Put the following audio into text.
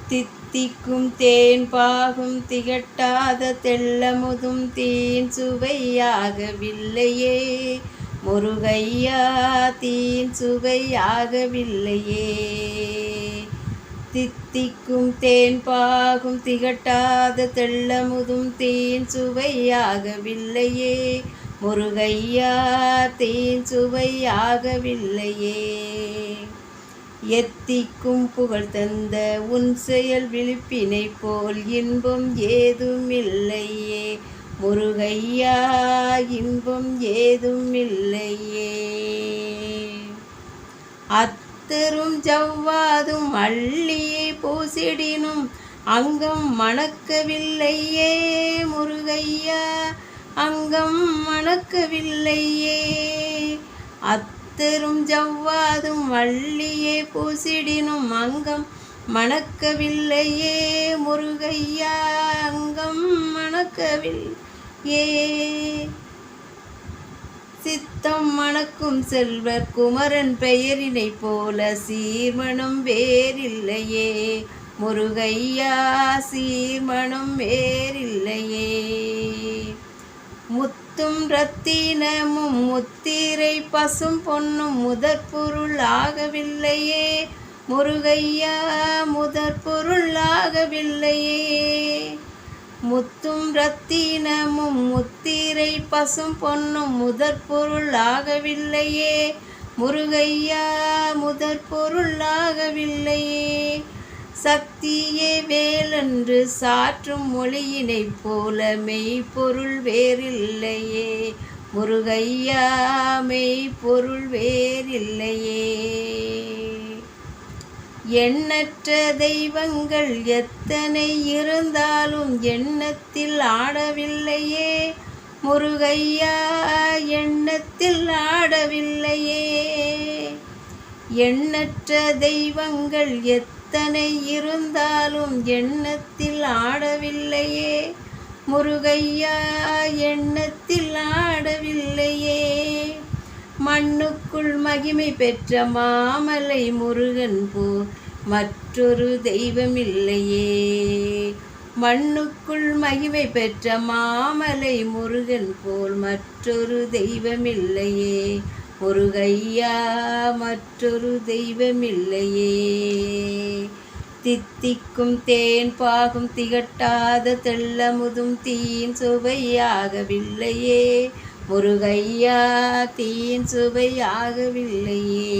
தித்திக்கும் தேன் பாகும் திகட்டாத தெள்ளமுதும் தீன் சுவையாகவில்லையே முருகையா, தீன் சுவையாகவில்லையே. தித்திக்கும் தேன் பாகும் திகட்டாத தெள்ளமுதும் தீன் சுவையாகவில்லையே முருகையா, தீன் சுவையாகவில்லையே. எத்திக்கும் புகழ் தந்த உன் செயல் விழிப்பினை போல் இன்பம் ஏதுமில்லையே முருகையா, இன்பம் ஏதுமில்லையே. அத்தரும் ஜவ்வாதும் அள்ளியே பூசிடினும் அங்கம் மணக்கவில்லையே முருகையா, அங்கம் மணக்கவில்லையே. அத்தரும் ஜவ்வாதும் வள்ளியே பூசிடினும் அங்கம் மணக்கவில்லையே முருகையா, அங்கம் மணக்கவில்லையே. சித்தம் மணக்கும் செல்வர் குமரன் பெயரினை போல சீர்மணம் வேறில்லையே முருகையா, சீர்மணம் வேறில்லையே. முத்தும் ரத்தினமும் முத்திரை பசும் பொன்னும் முதற்பொருள் ஆகவில்லையே முருகையா, முதற்பொருள் ஆகவில்லையே. முத்தும் ரத்தினமும் முத்திரை பசும் பொன்னும் முதற்பொருள் ஆகவில்லையே முருகையா, முதற்பொருள் ஆகவில்லையே. சக்தியே வேலென்று சாற்றும் மொழியினைப் போல மெய்ப்பொருள் வேறில்லையே முருகையா, மெய்ப்பொருள் வேறில்லையே. எண்ணற்ற தெய்வங்கள் எத்தனை இருந்தாலும் எண்ணத்தில் ஆடவில்லையே முருகையா, எண்ணத்தில் ஆடவில்லையே. எண்ணற்ற தெய்வங்கள் எத்தனை இருந்தாலும் எண்ணத்தில் ஆடவில்லையே முருகையா, எண்ணத்தில் ஆடவில்லையே. மண்ணுக்குள் மகிமை பெற்ற மாமலை முருகன் போல் மற்றொரு தெய்வமில்லையே. மண்ணுக்குள் மகிமை பெற்ற மாமலை முருகன் போல் மற்றொரு தெய்வமில்லையே முருகையா, மற்றொரு தெய்வமில்லையே. தித்திக்கும் தேன் பாகும் திகட்டாத தெள்ளமுதும் தீன் சுவையாகவில்லையே முருகையா, தீன் சுவையாகவில்லையே.